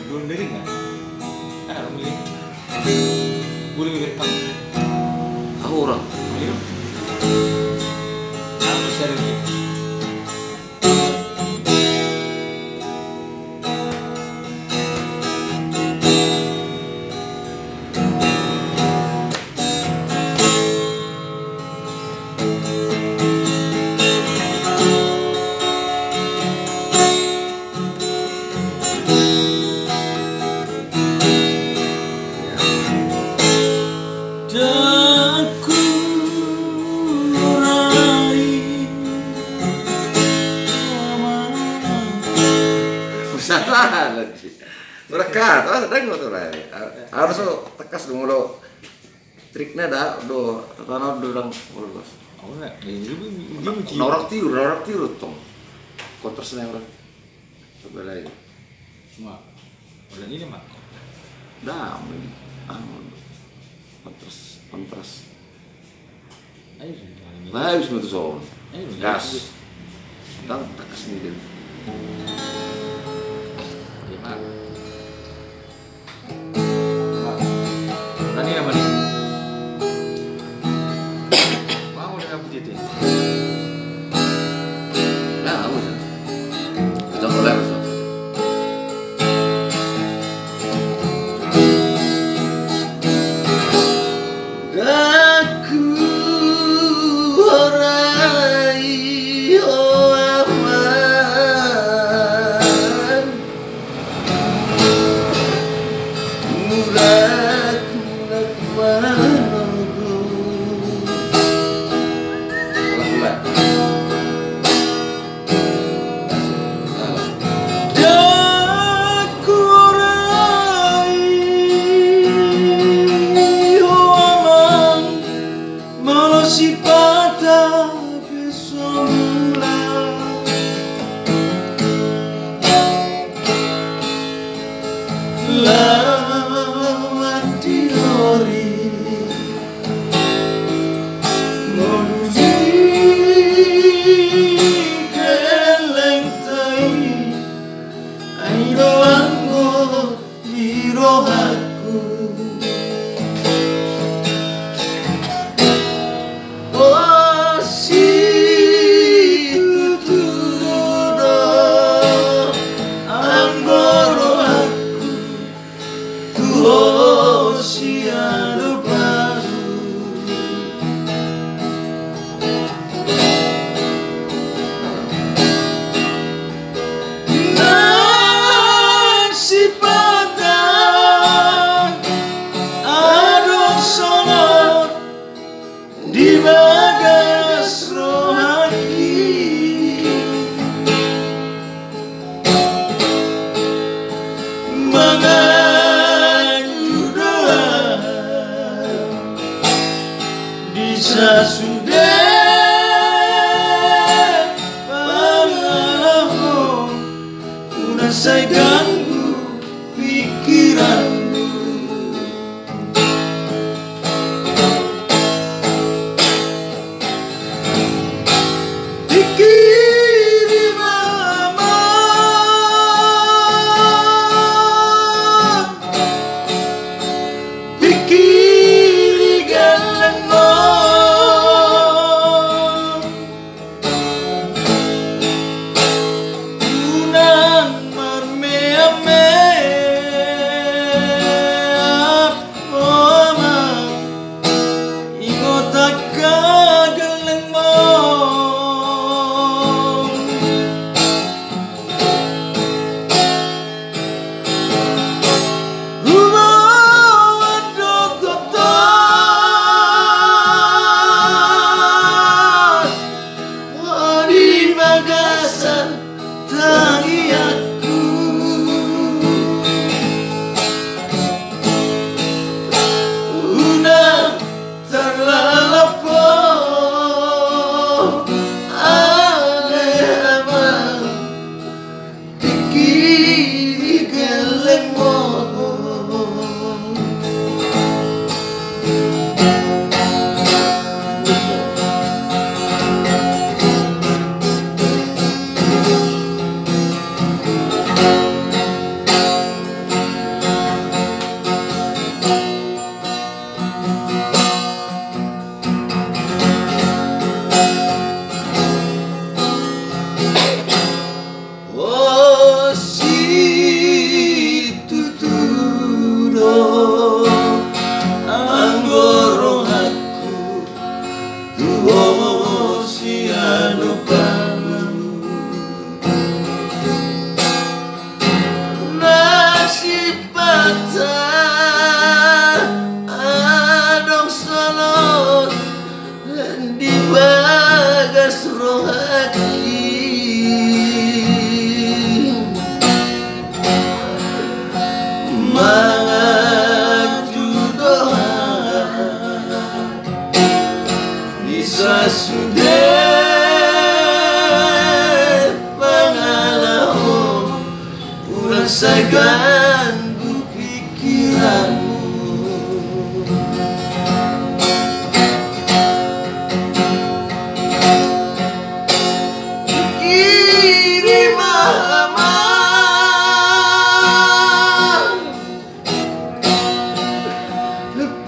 Belum dari nggak? Ada orang milih. Boleh bibir kamu. Aku orang. Ayo. Aku share ini. Salah lagi. Mereka, ada nggak tuh lah. Harus tekas dulu lo. Triknya dah, do tanah do orang bos. Oh enggak, dia mau Norak tiur tong. Kontrasnya orang. Coba lagi. Mak, udah ini mak. Dah, kontras. Ayo, Nah, habis itu soal. Gas. Dan tekas nih dia. Mak. Tadi apa nih? Mau udah apa jadi? Nah, aku sih. Contoh lagi so. Aku orai aman. Si pada besok mula lawan teori menuju kelentai ayo anggo di rohaku. Di bagas rohani mengaju doa bisa sudah pangalamu udah saya ganggu pikiranmu. adong salon di bagas rohaki mengaju doa bisa sudah pengalau rasa ganggu pikiranmu kiri mama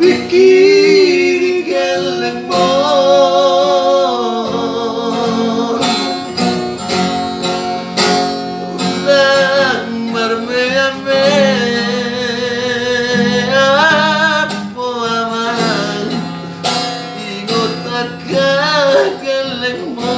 pikir gelembon ulang marme-ame apa aman ingotakah gelembon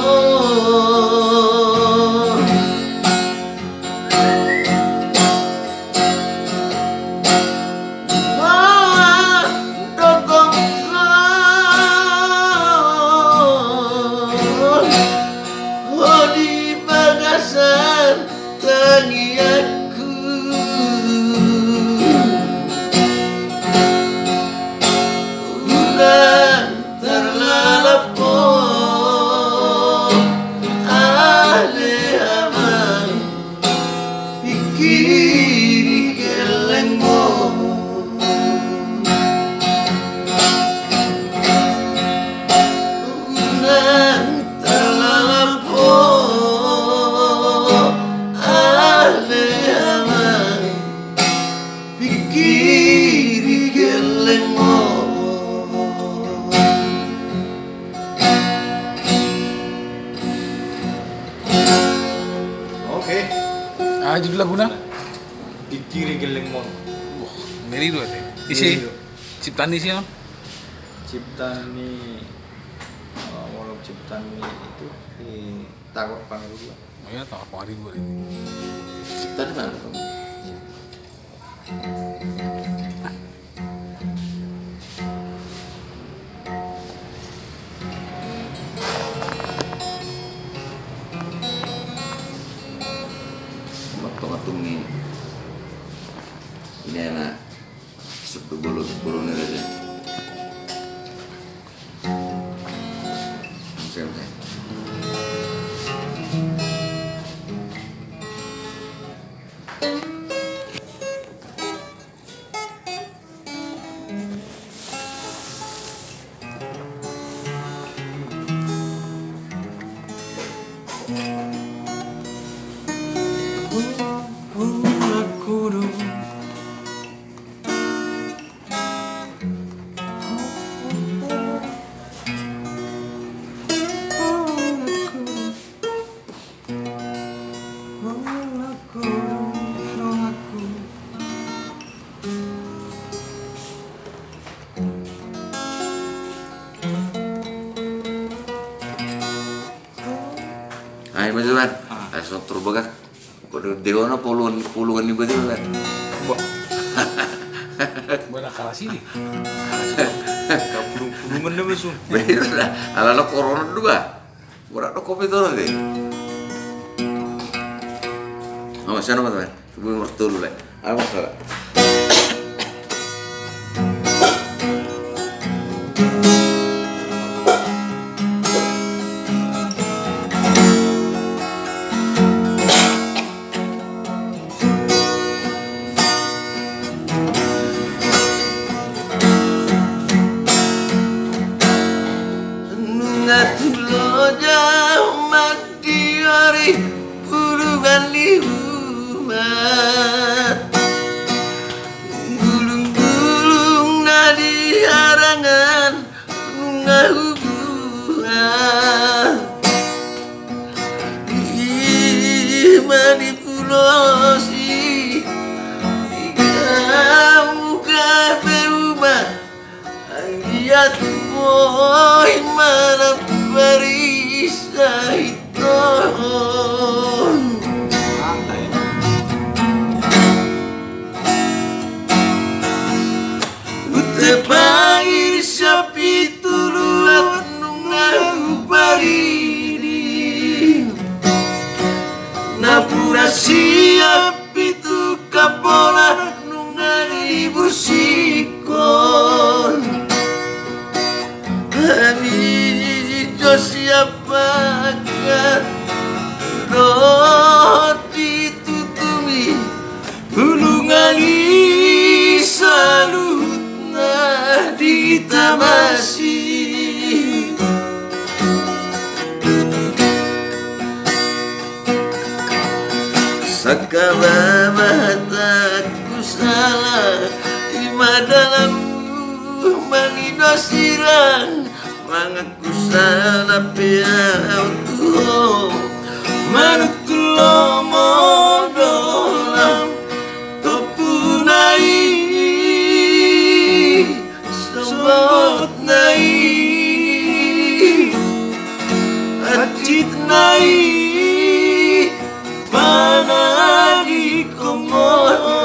tangi aku ulang terlalapo ahli aman pikir gelengmo ulang terlalapo pikir gelengmo. Oke. Judul lagunya? Pikir gelengmon. Wah, ngeri tuh ya. Isi ciptaan isi apa? Ciptaan ni walau ciptaan ni itu di takut panggil dulu. Oh ya, tak apa hari gue ini. Cipta di mana kamu? Matung ini enak sup bulu nih aja. Misalnya. Ay, majuan. Ay, so turbaga. Kudu dewana puluhan ibu dia kan. Buat kalah sini. Pulungan na besun. Beda. Ala corona dua. Murah kopi tuh nanti. Oh, sana teman. Sebelum mertu dulu lah. Apa salah? kapola nungani bursikon Ani jo siapa kan roti tutumi hulungali salutna ditamasi Sakala mataku salah Ima dalammu mangidosirang Mangaku salah piau tuho Manutulo modolam Topunai Sombot nai Acit nai Mana di komodo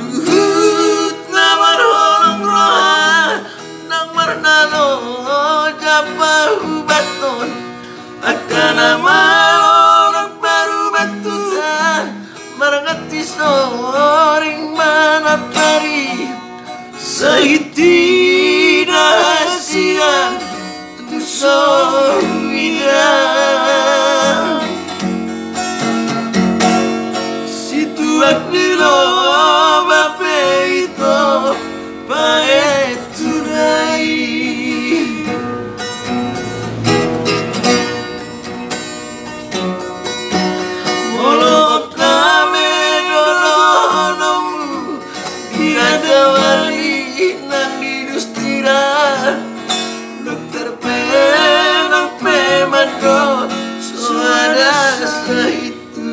Luhut namar holong roha Nang marnalo japahu baton Akan amalorok baru batutan Marangati soring mana pari Sahiti rahasia Tusawida Situ aknilo bape ito paeturai Molok name nolonomu Biada wali nang didustira Dokter penang pemado suara itu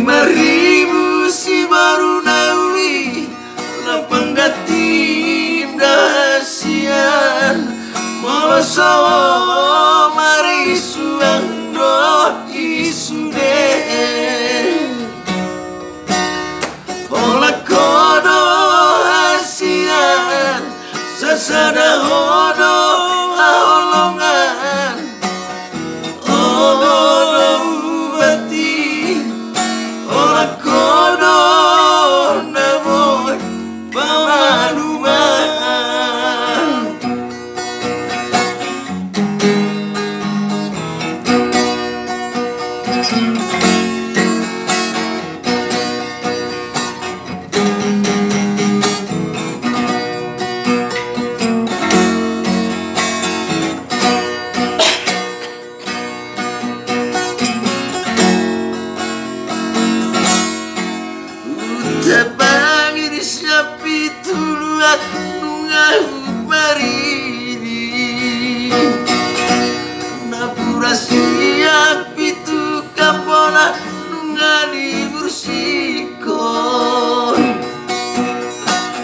Maribu si baru nauli lapang gatim dahasian Moloso mari suang do isude Pola kodo hasian Sasada hodo aholongan Odo ubati Ola kodo namoy pamaluman Tapangir siapi tuluat nungahu marini Napura siapi tu kapola nungani bursikon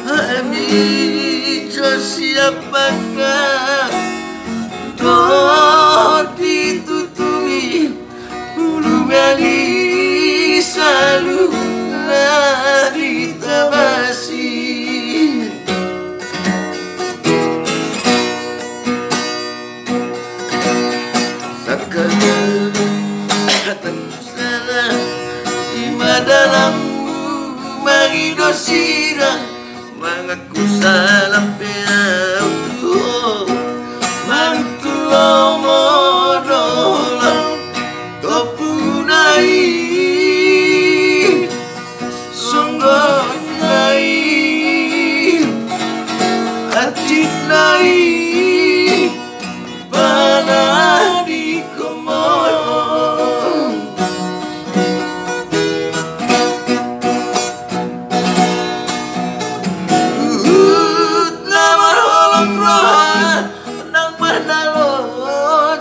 Ami jo siapakah do ditutumi bulu gali salu ditamasi Sakala hataku salah Ima dalammu mangidosirang Mangaku salah piau tuho Mantulo modolam Topunai Songgot nai Acit nai Panah di komodo Luhut namar holong roha Nang mahnalo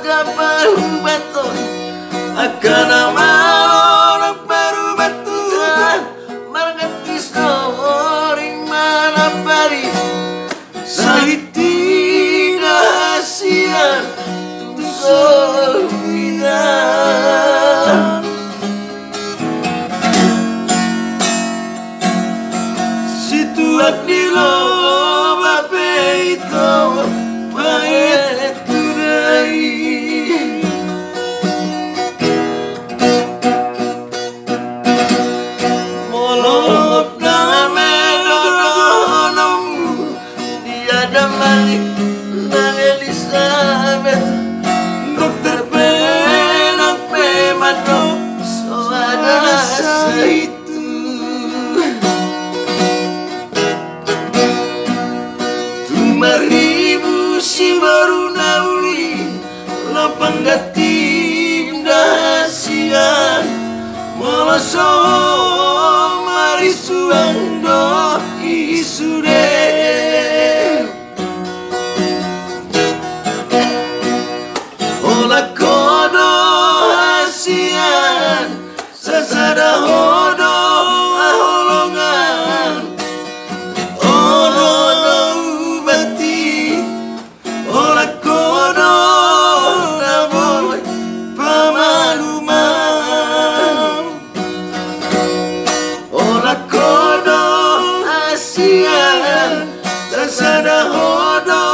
japahu baton Akan amalorok baru batutan Marangati soring mana pari Sahiti itu mayat kurai. Molop name dodonom tiada malik nang Elizabeth dokter penak pemadok saudara itu tumaribu si baru nauli lapang gatim dahasian moloso mari suang do isude ola kodo hasian sasada hodo aholongan ono no ubati ola kodo naboy pamaluman ola kodo hasian sasada hodo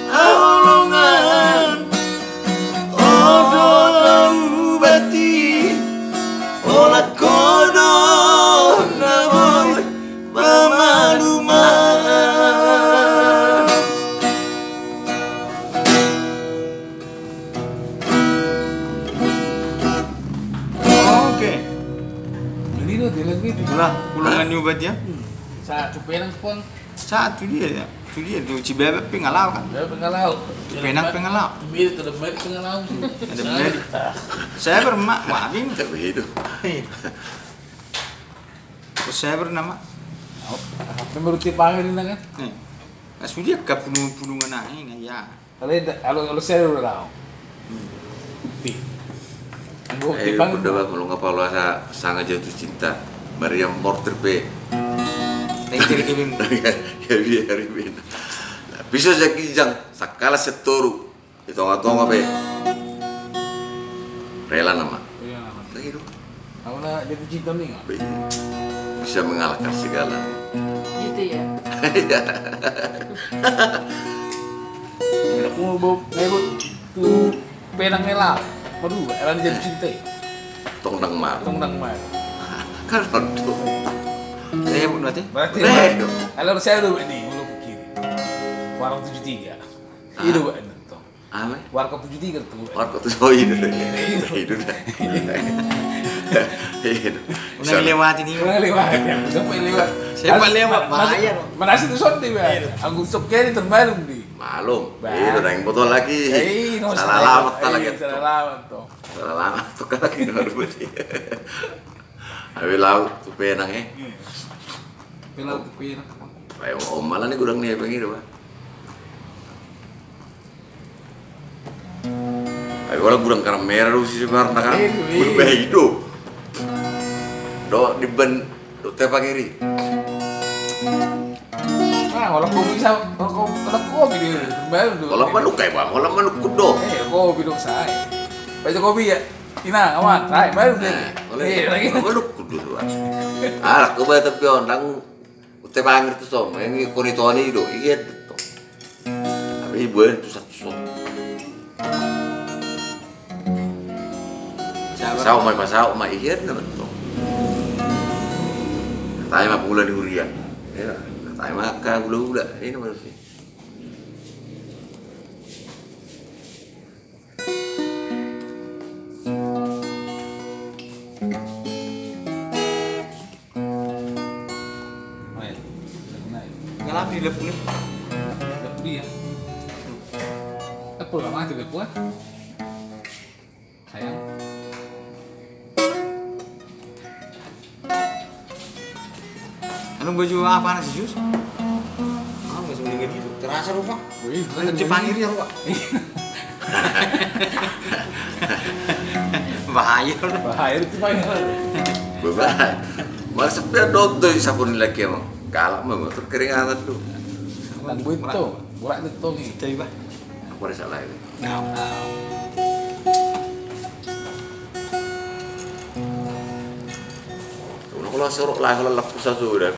aholongan ono no ubati ola kodo naboy pamaluman. Oke. Jadi lo dia lebih Itulah pulungan nyubatnya. satu penang pun, Satu dia ya. Itu dia tuh Cibebek pengalau kan. dia pengalau. Penang pengalau. Mir tu lembar pengalau. Ada benar. Saya bermak maafin. Tak begitu. Saya bernama. Apa menurut panggil ini kan? Nih. Mas dia ke pulungan aing ya. Kalau saya udah tahu. Bukti. Bukti Ayo panggil. berdoa kalau nggak Paulus sangat jatuh cinta. Maryam Porter pe. Tengkir kirim. Ya biar bin. Bisa saya kijang sakala setoru. Itu nggak pe. Rela nama. Iya nama. Begitu. Aku nak jatuh cinta nih nggak? Bisa mengalahkan segala. Gitu ya. Aku mau bawa merut tu penang melau. Waduh, eran jatuh cinta. Tongdang mar. Tongdang mar. Kan itu. Saya pun berarti. Berarti Betul. kalau saya udah ini mulu ke kiri. Warung 73. Itu buat ini tuh. Ame. Warkop 73 tuh. Warkop tuh oh itu. Itu dah. Udah lewat ini. Orang lewat ya, siapa yang lewat? Siapa lewat? Bahaya loh. Mana sih tuh sonde ya? Aku sok kiri terbaru di. Malum. Bah. Itu dah yang botol lagi. No, Salah alamat tak lagi. Salah alamat tuh. Salah alamat tuh kan lagi baru berarti. Awi laut tuh penang Pelau tuh pina. Kayak om malah nih gudang nih pengen itu, Pak. Ayo kalau gudang karena merah lu sih sebenarnya kan. Udah hidup. Do di ben do tepa kiri. Ah, kalau kau bisa, kalau kopi dia terbaru tuh. Kalau mana lu kayak bang, kalau mana lu kudo. Kopi dong saya. Baca kopi ya. Ina, aman. Hai, baru deh. Lagi. Kalau lu kudo tuh. Ah, aku baca tapi orang tepa angin tuh som, ini konitoni do, iya tuh. Tapi ibu itu satu som. Sao mai pasau mai iya tuh. Katanya mah bulan di Huria. Ya, katanya makan gula-gula. Ini nomor sih. Ngalam di lepun. Dapur dia. Apa lama tuh dapur? Sayang. Anu baju apa sih Jus? Ah, nggak semuanya gitu. Terasa rumah. Wih, Kan Jepang ini ya, Pak. Bahaya loh. bahaya itu banyak. Beban. Malah sepeda dodo sabun lagi emang. Kalak mah motor keringan tuh. Lang itu, bolak itu nih. Coba. Aku ada salah ini. Nah. Kalau sorok lah kalau lepas sudah.